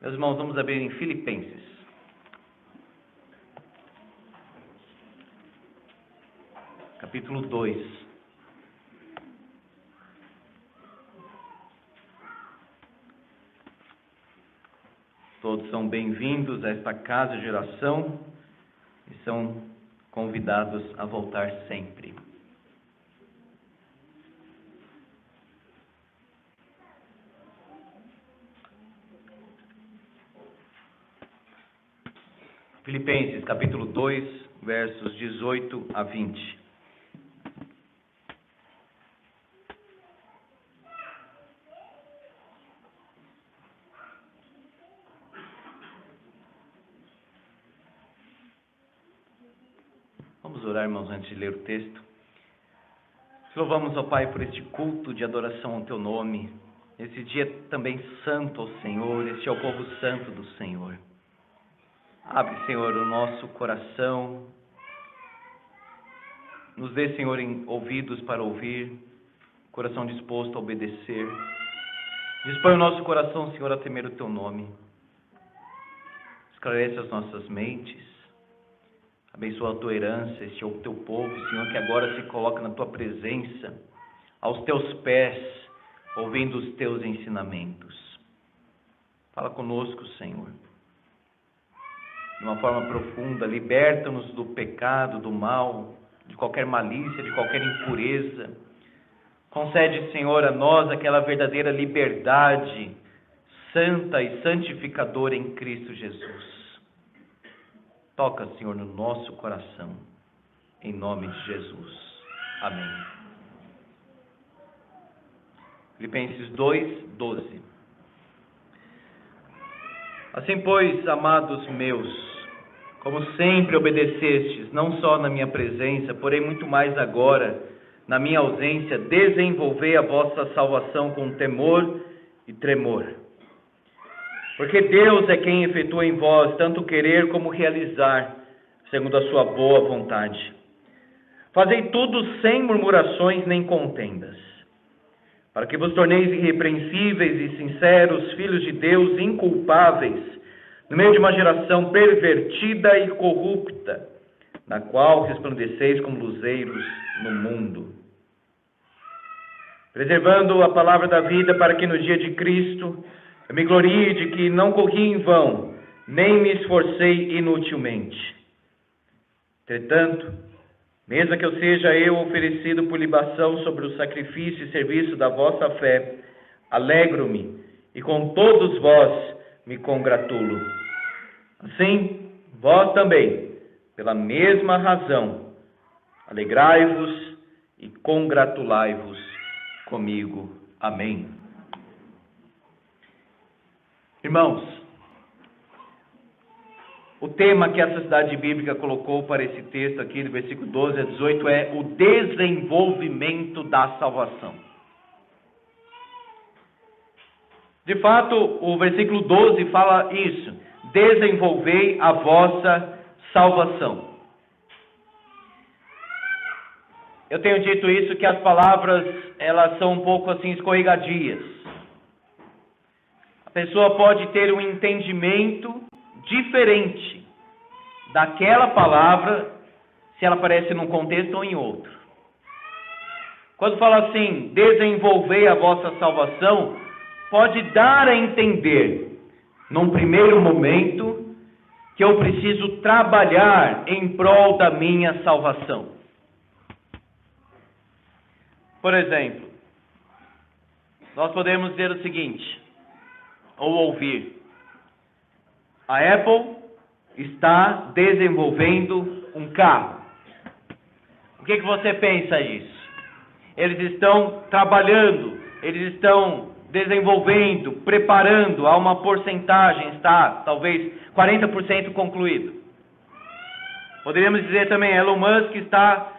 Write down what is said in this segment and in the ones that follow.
Meus irmãos, vamos abrir em Filipenses. Capítulo 2. Todos são bem-vindos a esta casa de oração e são convidados a voltar sempre. Filipenses, capítulo 2, versos 18 a 20. Vamos orar, irmãos, antes de ler o texto. Te louvamos, ó Pai, por este culto de adoração ao Teu nome. Esse dia também santo ao Senhor, este é o povo santo do Senhor. Abre, Senhor, o nosso coração. Nos dê, Senhor, ouvidos para ouvir, coração disposto a obedecer. Dispõe o nosso coração, Senhor, a temer o Teu nome. Esclarece as nossas mentes. Abençoa a Tua herança, este é o Teu povo, Senhor, que agora se coloca na Tua presença, aos Teus pés, ouvindo os Teus ensinamentos. Fala conosco, Senhor. De uma forma profunda, liberta-nos do pecado, do mal, de qualquer malícia, de qualquer impureza. Concede, Senhor, a nós aquela verdadeira liberdade santa e santificadora em Cristo Jesus. Toca, Senhor, no nosso coração, em nome de Jesus. Amém. Filipenses 2, 12. Assim, pois, amados meus, como sempre obedecestes, não só na minha presença, porém muito mais agora, na minha ausência, desenvolvei a vossa salvação com temor e tremor. Porque Deus é quem efetua em vós tanto querer como realizar, segundo a sua boa vontade. Fazei tudo sem murmurações nem contendas, para que vos torneis irrepreensíveis e sinceros, filhos de Deus, inculpáveis, no meio de uma geração pervertida e corrupta, na qual resplandeceis como luzeiros no mundo. Preservando a palavra da vida, para que no dia de Cristo eu me glorie de que não corri em vão, nem me esforcei inutilmente. Entretanto, mesmo que eu seja oferecido por libação sobre o sacrifício e serviço da vossa fé, alegro-me e com todos vós me congratulo. Assim, vós também, pela mesma razão, alegrai-vos e congratulai-vos comigo. Amém. Irmãos, o tema que a Sociedade Bíblica colocou para esse texto aqui, do versículo 12 a 18, é o desenvolvimento da salvação. De fato, o versículo 12 fala isso: desenvolvei a vossa salvação. Eu tenho dito isso, que as palavras, elas são um pouco assim escorregadias. A pessoa pode ter um entendimento diferente daquela palavra, se ela aparece num contexto ou em outro. Quando fala assim, desenvolvei a vossa salvação, pode dar a entender, num primeiro momento, que eu preciso trabalhar em prol da minha salvação. Por exemplo, nós podemos dizer o seguinte, ou ouvir: a Apple está desenvolvendo um carro. O que você pensa disso? Eles estão trabalhando, eles estão desenvolvendo, preparando, há uma porcentagem, está talvez 40% concluído. Poderíamos dizer também, Elon Musk está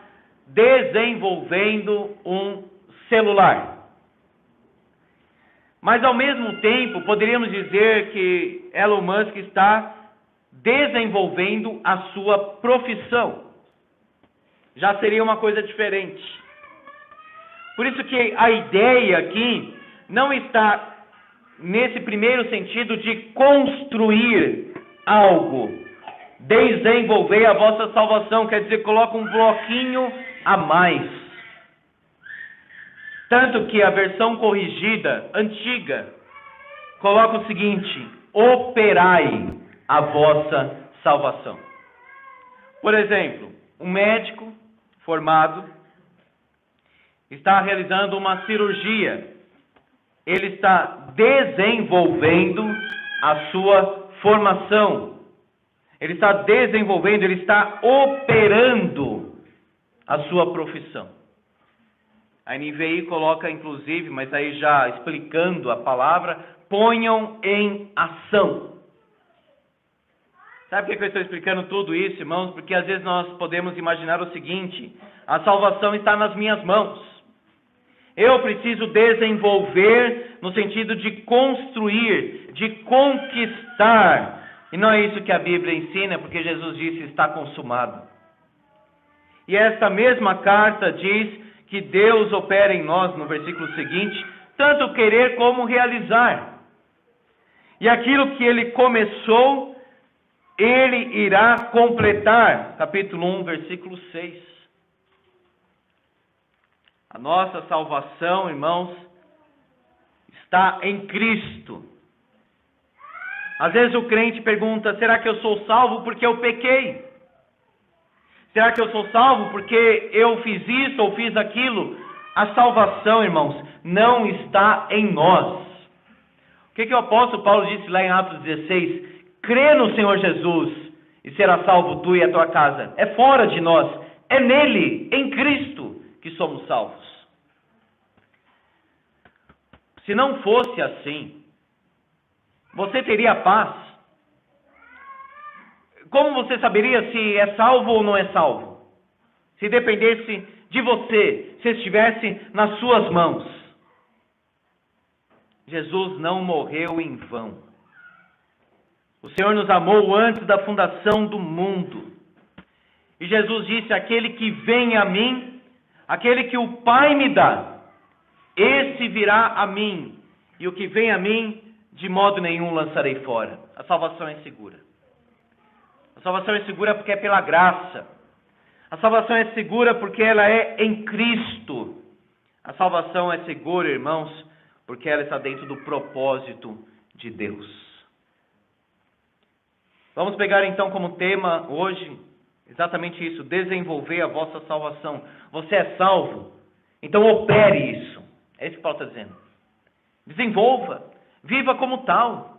desenvolvendo um celular. Mas ao mesmo tempo, poderíamos dizer que Elon Musk está desenvolvendo a sua profissão. Já seria uma coisa diferente. Por isso que a ideia aqui não está nesse primeiro sentido de construir algo. Desenvolver a vossa salvação, quer dizer, coloca um bloquinho a mais. Tanto que a versão corrigida, antiga, coloca o seguinte: operai a vossa salvação. Por exemplo, um médico formado está realizando uma cirurgia. Ele está desenvolvendo a sua formação. Ele está desenvolvendo, ele está operando a sua profissão. A NVI coloca, inclusive, mas aí já explicando a palavra, ponham em ação. Sabe por que eu estou explicando tudo isso, irmãos? Porque às vezes nós podemos imaginar o seguinte: a salvação está nas minhas mãos. Eu preciso desenvolver no sentido de construir, de conquistar. E não é isso que a Bíblia ensina, porque Jesus disse: está consumado. E esta mesma carta diz que Deus opera em nós, no versículo seguinte, tanto querer como realizar. E aquilo que Ele começou, Ele irá completar. Capítulo 1, versículo 6. A nossa salvação, irmãos, está em Cristo. Às vezes o crente pergunta: será que eu sou salvo porque eu pequei? Será que eu sou salvo porque eu fiz isso ou fiz aquilo? A salvação, irmãos, não está em nós. O que o apóstolo Paulo disse lá em Atos 16? Crê no Senhor Jesus e será salvo tu e a tua casa. É fora de nós, é nele, em Cristo, que somos salvos. Se não fosse assim, você teria paz? Como você saberia se é salvo ou não é salvo? Se dependesse de você, se estivesse nas suas mãos. Jesus não morreu em vão. O Senhor nos amou antes da fundação do mundo. E Jesus disse: aquele que vem a mim, aquele que o Pai me dá, esse virá a mim. E o que vem a mim, de modo nenhum lançarei fora. A salvação é segura. A salvação é segura porque é pela graça. A salvação é segura porque ela é em Cristo. A salvação é segura, irmãos, porque ela está dentro do propósito de Deus. Vamos pegar então como tema hoje exatamente isso: desenvolver a vossa salvação. Você é salvo, então opere isso. É isso que Paulo está dizendo. Desenvolva, viva como tal.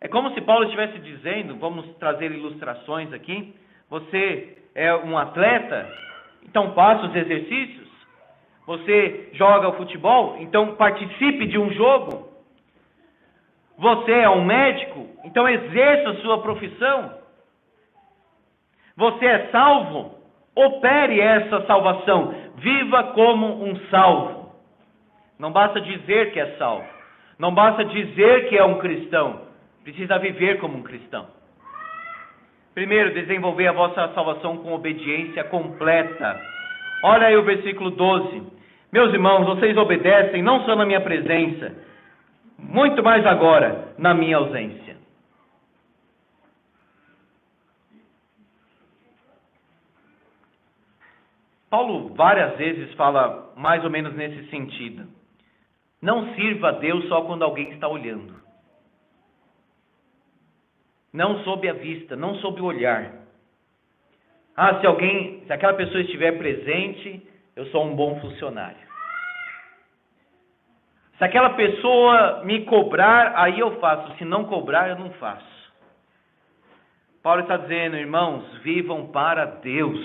É como se Paulo estivesse dizendo, vamos trazer ilustrações aqui: você é um atleta, então faça os exercícios. Você joga o futebol, então participe de um jogo. Você é um médico, então exerça a sua profissão. Você é salvo, opere essa salvação. Viva como um salvo. Não basta dizer que é salvo. Não basta dizer que é um cristão. Precisa viver como um cristão. Primeiro, desenvolver a vossa salvação com obediência completa. Olha aí o versículo 12. Meus irmãos, vocês obedecem não só na minha presença, muito mais agora na minha ausência. Paulo várias vezes fala mais ou menos nesse sentido. Não sirva a Deus só quando alguém está olhando. Não sob a vista, não sob o olhar. Se aquela pessoa estiver presente, eu sou um bom funcionário. Se aquela pessoa me cobrar, aí eu faço. Se não cobrar, eu não faço. Paulo está dizendo: irmãos, vivam para Deus.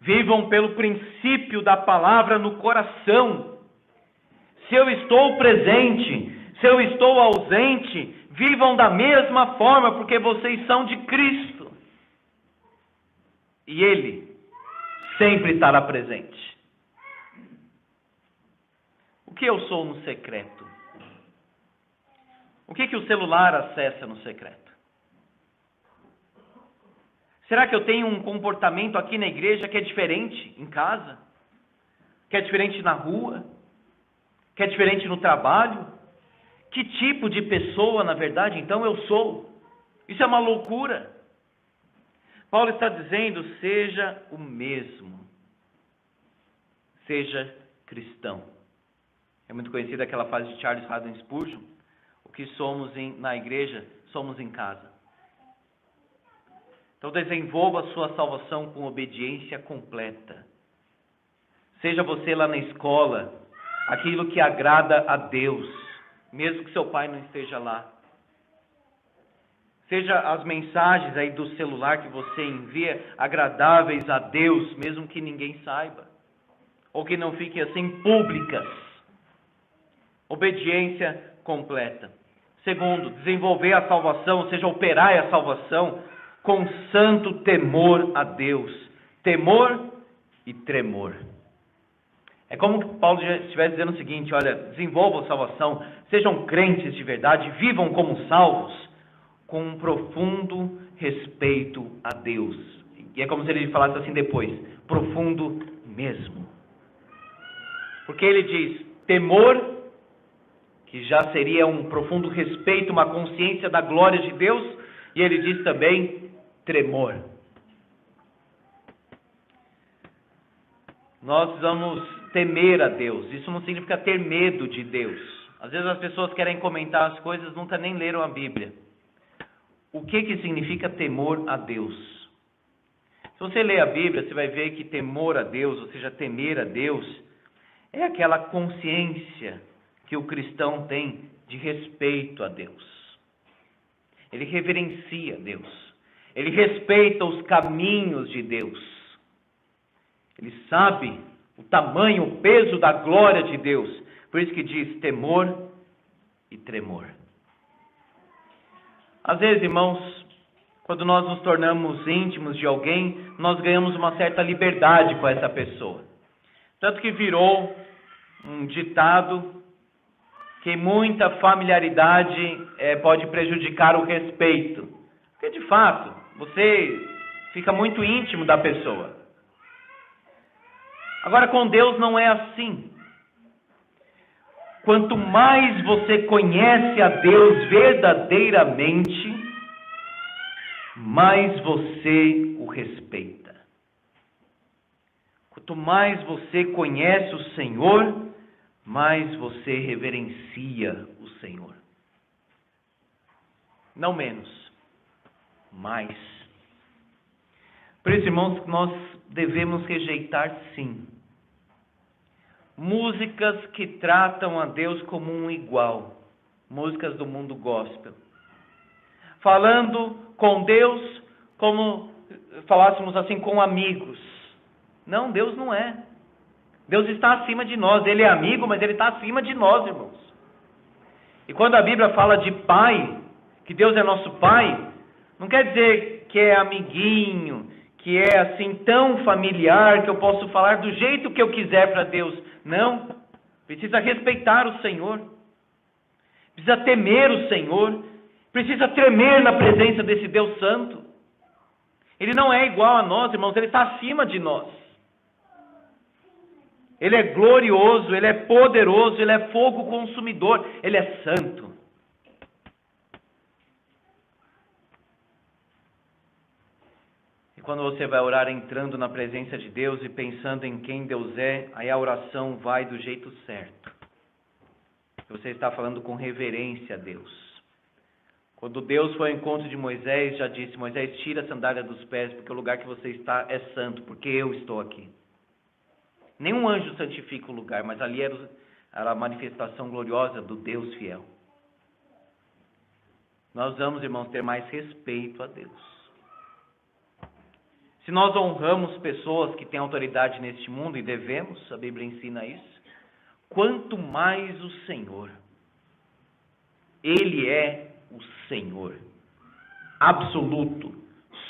Vivam pelo princípio da palavra no coração. Se eu estou presente, se eu estou ausente, vivam da mesma forma, porque vocês são de Cristo. E Ele sempre estará presente. O que eu sou no secreto? O que o celular acessa no secreto? Será que eu tenho um comportamento aqui na igreja que é diferente em casa? Que é diferente na rua? Que Que é diferente no trabalho? Que tipo de pessoa, na verdade, então eu sou? Isso é uma loucura. Paulo está dizendo, seja o mesmo. Seja cristão. É muito conhecida aquela frase de Charles Haddon Spurgeon, o que somos na igreja, somos em casa. Então desenvolva a sua salvação com obediência completa. Seja você lá na escola, aquilo que agrada a Deus, mesmo que seu pai não esteja lá. Seja as mensagens aí do celular que você envia agradáveis a Deus, mesmo que ninguém saiba. Ou que não fiquem assim públicas. Obediência completa. Segundo, desenvolver a salvação, ou seja, operar a salvação com santo temor a Deus. Temor e tremor. É como que Paulo já estivesse dizendo o seguinte, olha, desenvolvam a salvação, sejam crentes de verdade, vivam como salvos, com um profundo respeito a Deus. E é como se ele falasse assim depois, profundo mesmo. Porque ele diz, temor, que já seria um profundo respeito, uma consciência da glória de Deus, e ele diz também, tremor. Nós vamos temer a Deus. Isso não significa ter medo de Deus. Às vezes as pessoas querem comentar as coisas, nunca nem leram a Bíblia. O que significa temor a Deus? Se você ler a Bíblia, você vai ver que temor a Deus, ou seja, temer a Deus, é aquela consciência que o cristão tem de respeito a Deus. Ele reverencia Deus. Ele respeita os caminhos de Deus. Ele sabe o tamanho, o peso da glória de Deus. Por isso que diz temor e tremor. Às vezes, irmãos, quando nós nos tornamos íntimos de alguém, nós ganhamos uma certa liberdade com essa pessoa. Tanto que virou um ditado que muita familiaridade pode prejudicar o respeito. Porque, de fato, você fica muito íntimo da pessoa. Agora, com Deus não é assim. Quanto mais você conhece a Deus verdadeiramente, mais você o respeita. Quanto mais você conhece o Senhor, mais você reverencia o Senhor. Não menos, mais. Por isso, irmãos, nós devemos rejeitar sim músicas que tratam a Deus como um igual, músicas do mundo gospel, falando com Deus como falássemos assim com amigos. Não, Deus não é. Deus está acima de nós. Ele é amigo, mas Ele está acima de nós, irmãos. E quando a Bíblia fala de pai, que Deus é nosso pai, não quer dizer que é amiguinho, que é assim tão familiar que eu posso falar do jeito que eu quiser para Deus. Não, precisa respeitar o Senhor, precisa temer o Senhor, precisa tremer na presença desse Deus Santo. Ele não é igual a nós, irmãos, Ele está acima de nós. Ele é glorioso, Ele é poderoso, Ele é fogo consumidor, Ele é santo. E quando você vai orar entrando na presença de Deus e pensando em quem Deus é, aí a oração vai do jeito certo. Você está falando com reverência a Deus. Quando Deus foi ao encontro de Moisés, já disse, Moisés, tira a sandália dos pés, porque o lugar que você está é santo, porque eu estou aqui. Nenhum anjo santifica o lugar, mas ali era a manifestação gloriosa do Deus fiel. Nós vamos, irmãos, ter mais respeito a Deus. Se nós honramos pessoas que têm autoridade neste mundo, e devemos, a Bíblia ensina isso, quanto mais o Senhor. Ele é o Senhor, absoluto,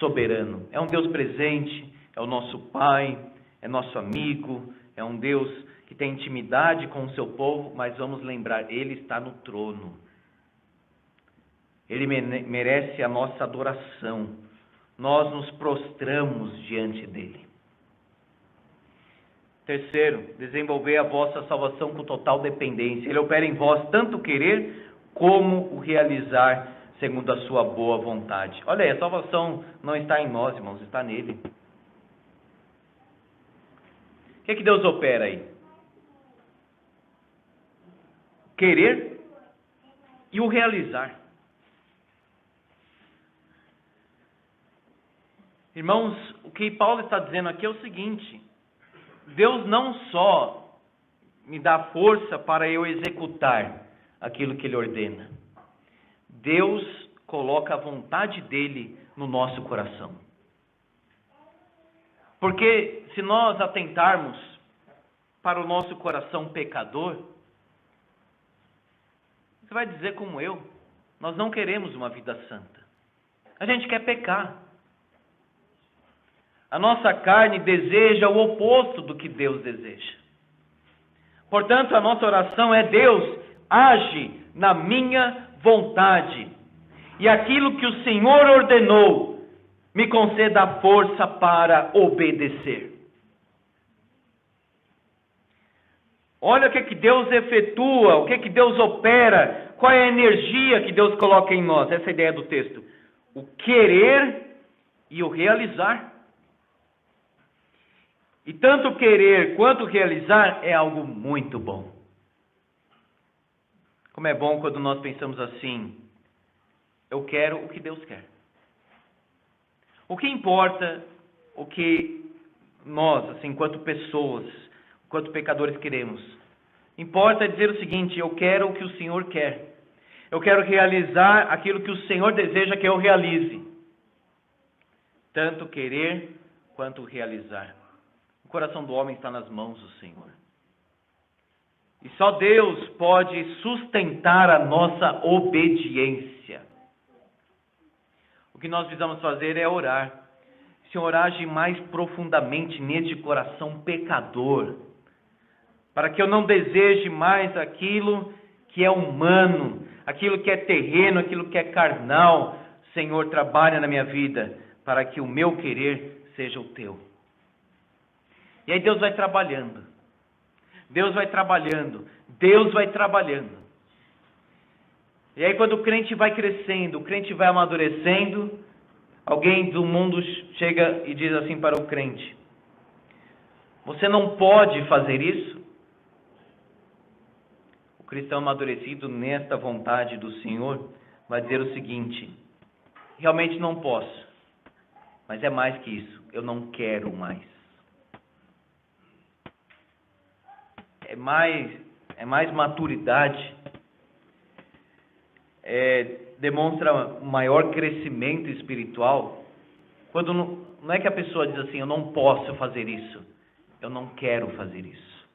soberano. É um Deus presente, é o nosso Pai, é nosso amigo, é um Deus que tem intimidade com o seu povo, mas vamos lembrar, Ele está no trono. Ele merece a nossa adoração. Nós nos prostramos diante dele. Terceiro, desenvolver a vossa salvação com total dependência. Ele opera em vós tanto o querer como o realizar segundo a sua boa vontade. Olha aí, a salvação não está em nós, irmãos, está nele. O que Deus opera aí? Querer e o realizar. Irmãos, o que Paulo está dizendo aqui é o seguinte: Deus não só me dá força para eu executar aquilo que Ele ordena. Deus coloca a vontade dEle no nosso coração. Porque se nós atentarmos para o nosso coração pecador, você vai dizer como eu, nós não queremos uma vida santa. A gente quer pecar. A nossa carne deseja o oposto do que Deus deseja. Portanto, a nossa oração é: Deus, age na minha vontade. E aquilo que o Senhor ordenou, me conceda a força para obedecer. Olha o que Deus efetua, o que Deus opera, qual é a energia que Deus coloca em nós. Essa é a ideia do texto. O querer e o realizar. E tanto querer quanto realizar é algo muito bom. Como é bom quando nós pensamos assim: eu quero o que Deus quer. O que importa, o que nós, assim, enquanto pessoas, enquanto pecadores queremos, importa dizer o seguinte: eu quero o que o Senhor quer. Eu quero realizar aquilo que o Senhor deseja que eu realize. Tanto querer quanto realizar. O coração do homem está nas mãos do Senhor. E só Deus pode sustentar a nossa obediência. O que nós precisamos fazer é orar. Senhor, age mais profundamente neste coração pecador, para que eu não deseje mais aquilo que é humano, aquilo que é terreno, aquilo que é carnal. Senhor, trabalha na minha vida, para que o meu querer seja o teu. E aí Deus vai trabalhando. Deus vai trabalhando. Deus vai trabalhando. E aí quando o crente vai crescendo, o crente vai amadurecendo, alguém do mundo chega e diz assim para o crente: você não pode fazer isso? O cristão amadurecido nesta vontade do Senhor vai dizer o seguinte: realmente não posso, mas é mais que isso, eu não quero mais. É mais maturidade, demonstra um maior crescimento espiritual, quando não é que a pessoa diz assim: eu não posso fazer isso, eu não quero fazer isso.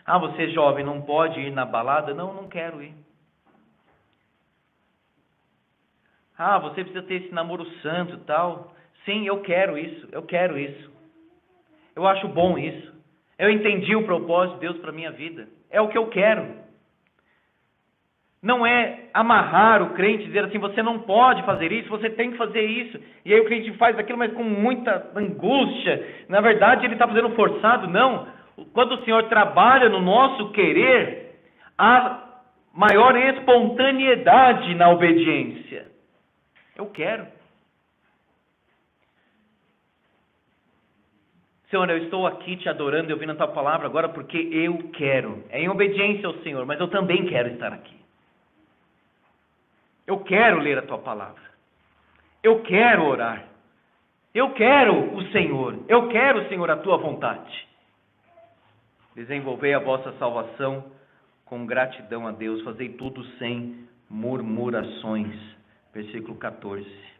Ah, você jovem não pode ir na balada? Não, não quero ir. Ah, você precisa ter esse namoro santo e tal. Sim, eu quero isso, eu quero isso. Eu acho bom isso. Eu entendi o propósito de Deus para a minha vida. É o que eu quero. Não é amarrar o crente e dizer assim: você não pode fazer isso, você tem que fazer isso. E aí o crente faz aquilo, mas com muita angústia. Na verdade, ele está fazendo forçado. Não. Quando o Senhor trabalha no nosso querer, há maior espontaneidade na obediência. Eu quero. Senhor, eu estou aqui te adorando e ouvindo a tua palavra agora porque eu quero. É em obediência ao Senhor, mas eu também quero estar aqui. Eu quero ler a tua palavra. Eu quero orar. Eu quero o Senhor. Eu quero, Senhor, a tua vontade. Desenvolvei a vossa salvação com gratidão a Deus. Fazei tudo sem murmurações. Versículo 14.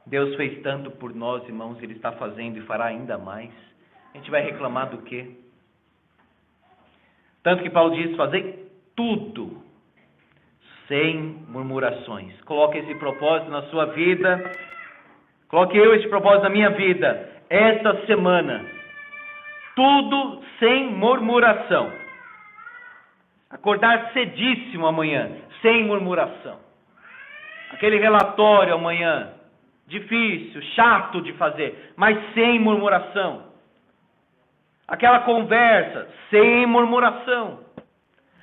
Deus fez tanto por nós, irmãos, Ele está fazendo e fará ainda mais. A gente vai reclamar do quê? Tanto que Paulo diz: fazei tudo sem murmurações. Coloque esse propósito na sua vida. Coloque esse propósito na minha vida. Esta semana, tudo sem murmuração. Acordar cedíssimo amanhã, sem murmuração. Aquele relatório amanhã, difícil, chato de fazer, mas sem murmuração. aquela conversa sem murmuração,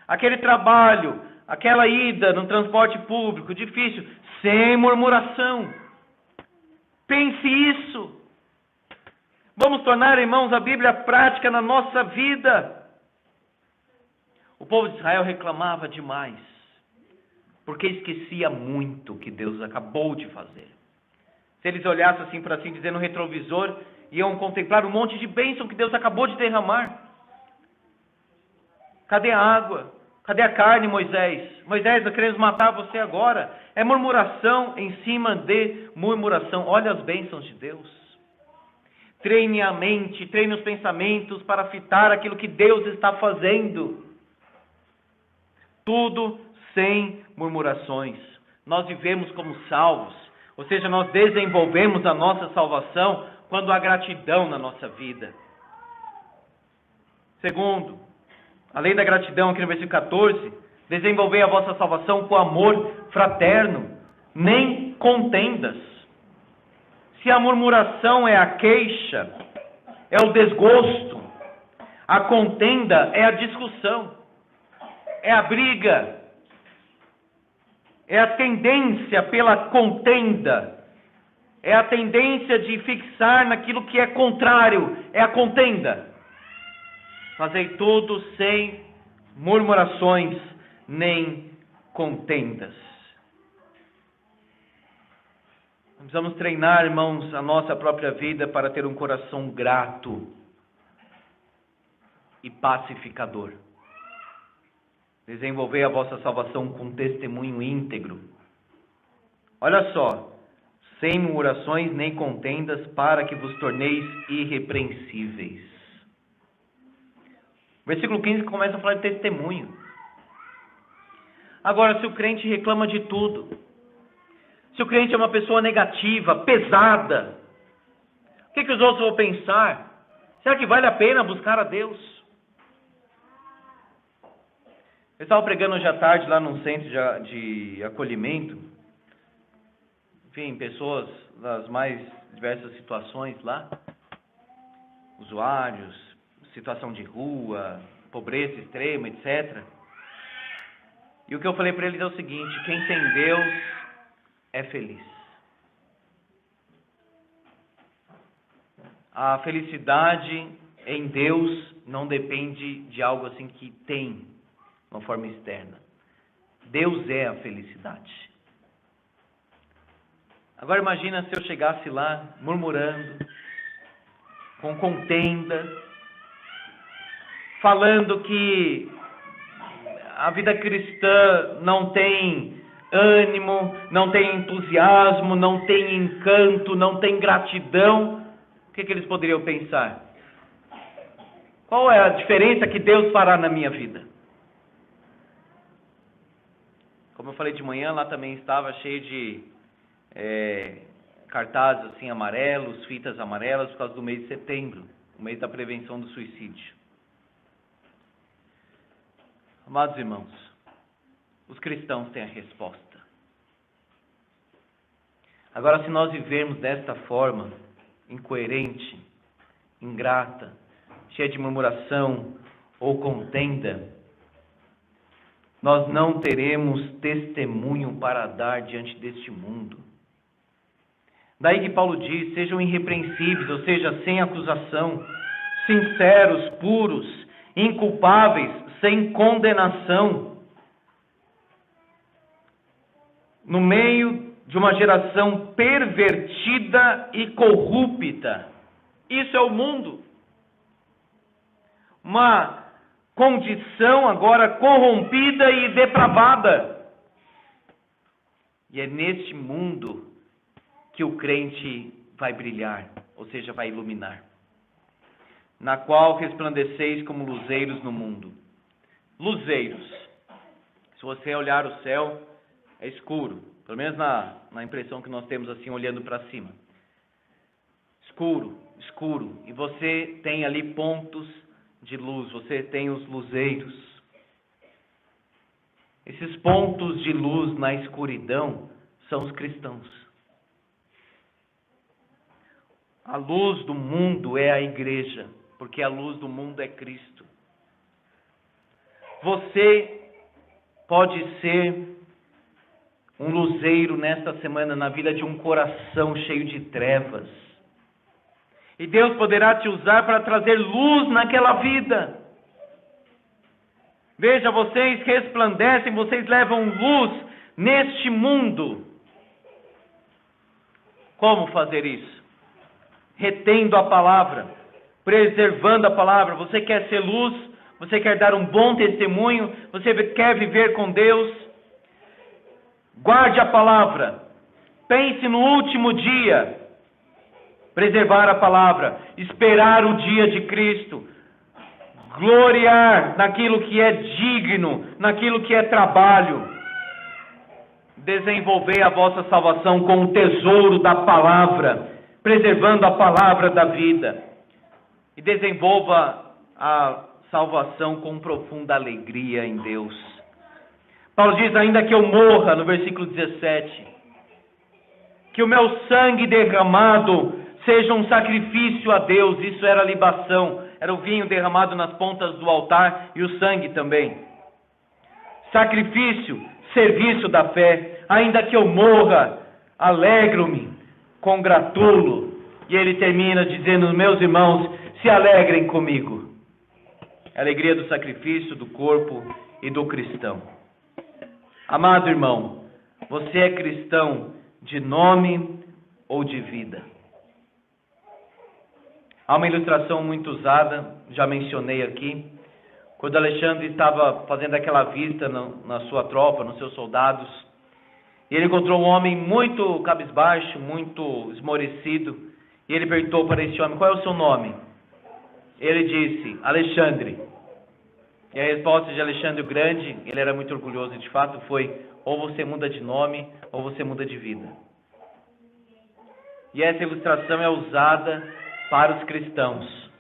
aquele trabalho, aquela ida no transporte público difícil, sem murmuração. Pense isso. Vamos tornar, irmãos, a Bíblia prática na nossa vida. O povo de Israel reclamava demais, porque esquecia muito o que Deus acabou de fazer. Se eles olhassem assim para assim dizer no retrovisor, iam contemplar um monte de bênção que Deus acabou de derramar. Cadê a água? Cadê a carne, Moisés? Moisés, nós queremos matar você agora. É murmuração em cima de murmuração. Olha as bênçãos de Deus. Treine a mente, treine os pensamentos para fitar aquilo que Deus está fazendo. Tudo sem murmurações. Nós vivemos como salvos, ou seja, nós desenvolvemos a nossa salvação quando há gratidão na nossa vida. Segundo, além da gratidão, aqui no versículo 14, desenvolvei a vossa salvação com amor fraterno, nem contendas. Se a murmuração é a queixa, é o desgosto, a contenda é a discussão, é a briga, é a tendência pela contenda, é a tendência de fixar naquilo que é contrário, é a contenda. Fazei tudo sem murmurações nem contendas. Precisamos treinar, irmãos, a nossa própria vida para ter um coração grato e pacificador. Desenvolver a vossa salvação com testemunho íntegro. Olha só, sem murmurações nem contendas, para que vos torneis irrepreensíveis. Versículo 15 começa a falar de testemunho. Agora, se o crente reclama de tudo, se o crente é uma pessoa negativa, pesada, o que os outros vão pensar? Será que vale a pena buscar a Deus? Eu estava pregando hoje à tarde lá num centro de acolhimento. Enfim, pessoas das mais diversas situações lá. Usuários, situação de rua, pobreza extrema, etc. E o que eu falei para eles é o seguinte: quem tem Deus é feliz. A felicidade em Deus não depende de algo assim que tem, uma forma externa. Deus é a felicidade. Agora imagina se eu chegasse lá murmurando, com contenda, falando que a vida cristã não tem ânimo, não tem entusiasmo, não tem encanto, não tem gratidão. O que eles poderiam pensar? Qual é a diferença que Deus fará na minha vida? Como eu falei de manhã, lá também estava cheio de cartazes assim amarelos, fitas amarelas, por causa do mês de setembro, o mês da prevenção do suicídio. Amados irmãos, os cristãos têm a resposta. Agora, se nós vivermos desta forma, incoerente, ingrata, cheia de murmuração ou contenda, nós não teremos testemunho para dar diante deste mundo. Daí que Paulo diz: sejam irrepreensíveis, ou seja, sem acusação, sinceros, puros, inculpáveis, sem condenação, no meio de uma geração pervertida e corrupta. Isso é o mundo. Uma condição agora corrompida e depravada. E é neste mundo que o crente vai brilhar, ou seja, vai iluminar. Na qual resplandeceis como luzeiros no mundo. Luzeiros. Se você olhar o céu, é escuro. Pelo menos na impressão que nós temos assim, olhando para cima. Escuro, escuro. E você tem ali pontos de luz. Você tem os luzeiros. Esses pontos de luz na escuridão são os cristãos. A luz do mundo é a igreja. porque a luz do mundo é Cristo. Você pode ser um luzeiro nesta semana na vida de um coração cheio de trevas. E Deus poderá te usar para trazer luz naquela vida. Veja, vocês resplandecem, vocês levam luz neste mundo. Como fazer isso? Retendo a palavra, preservando a palavra. Você quer ser luz? Você quer dar um bom testemunho? Você quer viver com Deus? Guarde a palavra. Pense no último dia. Preservar a palavra. Esperar o dia de Cristo. Gloriar naquilo que é digno, naquilo que é trabalho. Desenvolver a vossa salvação com o tesouro da palavra, preservando a palavra da vida. E desenvolva a salvação com profunda alegria em Deus. Paulo diz, ainda que eu morra, no versículo 17, que o meu sangue derramado seja um sacrifício a Deus. Isso era libação, era o vinho derramado nas pontas do altar e o sangue também. Sacrifício, serviço da fé. Ainda que eu morra, alegro-me, congratulo. E ele termina dizendo, meus irmãos, se alegrem comigo. A alegria do sacrifício, do corpo e do cristão. Amado irmão, você é cristão de nome ou de vida? Há uma ilustração muito usada, já mencionei aqui, quando Alexandre estava fazendo aquela vista na sua tropa, nos seus soldados, e ele encontrou um homem muito cabisbaixo, muito esmorecido, e ele perguntou para esse homem, qual é o seu nome? Ele disse, Alexandre. E a resposta de Alexandre o Grande, ele era muito orgulhoso, de fato, foi, ou você muda de nome, ou você muda de vida. E essa ilustração é usada para os cristãos.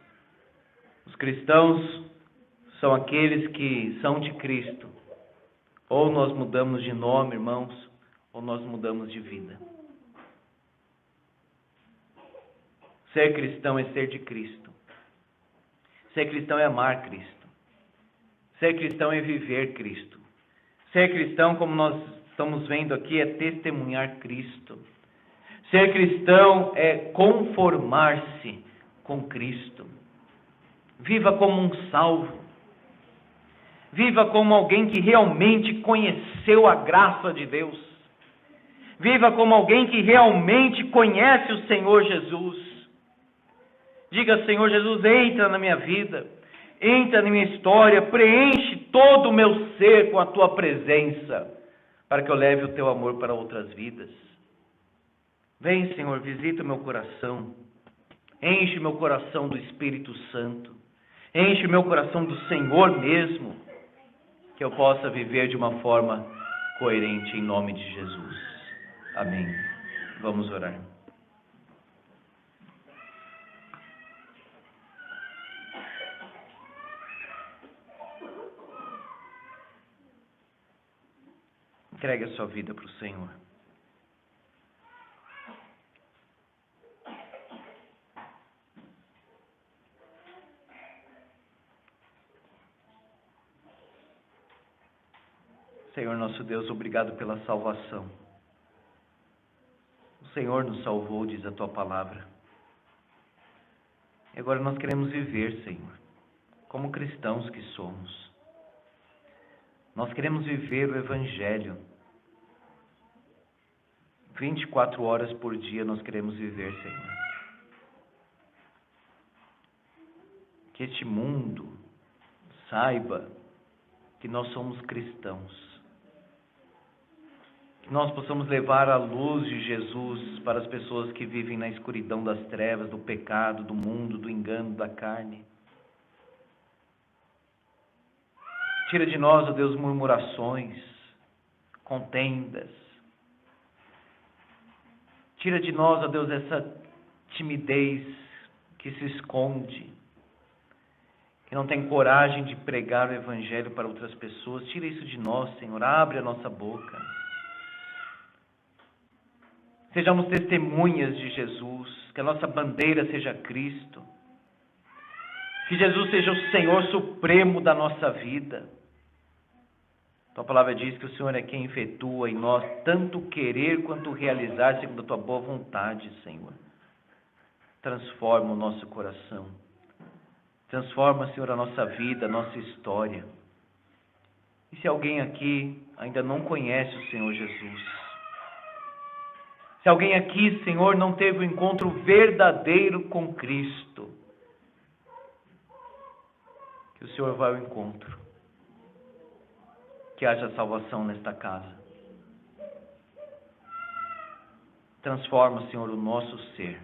Os cristãos são aqueles que são de Cristo. Ou nós mudamos de nome, irmãos, ou nós mudamos de vida. Ser cristão é ser de Cristo. Ser cristão é amar Cristo. Ser cristão é viver Cristo. Ser cristão, como nós estamos vendo aqui, é testemunhar Cristo. Ser cristão é conformar-se com Cristo. Viva como um salvo. Viva como alguém que realmente conheceu a graça de Deus. Viva como alguém que realmente conhece o Senhor Jesus. Diga, Senhor Jesus, entra na minha vida. Entra na minha história, preenche todo o meu ser com a tua presença, para que eu leve o teu amor para outras vidas. Vem, Senhor, visita o meu coração, enche o meu coração do Espírito Santo, enche o meu coração do Senhor mesmo, que eu possa viver de uma forma coerente em nome de Jesus. Amém. Vamos orar. Entregue a sua vida para o Senhor. Senhor nosso Deus, obrigado pela salvação. O Senhor nos salvou, diz a tua palavra. E agora nós queremos viver, Senhor, como cristãos que somos. Nós queremos viver o Evangelho. 24 horas por dia nós queremos viver, Senhor. Que este mundo saiba que nós somos cristãos. Que nós possamos levar a luz de Jesus para as pessoas que vivem na escuridão das trevas, do pecado, do mundo, do engano, da carne. Tira de nós, ó Deus, murmurações, contendas. Tira de nós, ó Deus, essa timidez que se esconde, que não tem coragem de pregar o Evangelho para outras pessoas. Tira isso de nós, Senhor. Abre a nossa boca. Sejamos testemunhas de Jesus, que a nossa bandeira seja Cristo. Que Jesus seja o Senhor supremo da nossa vida. Tua palavra diz que o Senhor é quem efetua em nós tanto querer quanto realizar segundo a tua boa vontade, Senhor. Transforma o nosso coração. Transforma, Senhor, a nossa vida, a nossa história. E se alguém aqui ainda não conhece o Senhor Jesus, se alguém aqui, Senhor, não teve um encontro verdadeiro com Cristo, que o Senhor vá ao encontro, que haja salvação nesta casa. Transforma, Senhor, o nosso ser,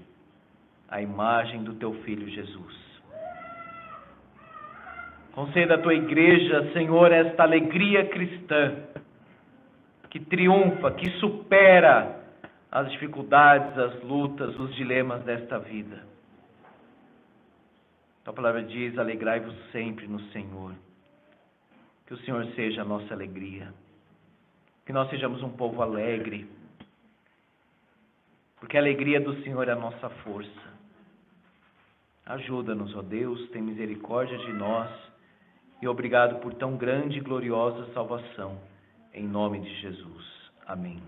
a imagem do Teu Filho Jesus. Conceda à Tua igreja, Senhor, esta alegria cristã, que triunfa, que supera as dificuldades, as lutas, os dilemas desta vida. Tua palavra diz: alegrai-vos sempre no Senhor. Que o Senhor seja a nossa alegria. Que nós sejamos um povo alegre. Porque a alegria do Senhor é a nossa força. Ajuda-nos, ó Deus, tem misericórdia de nós. E obrigado por tão grande e gloriosa salvação. Em nome de Jesus. Amém.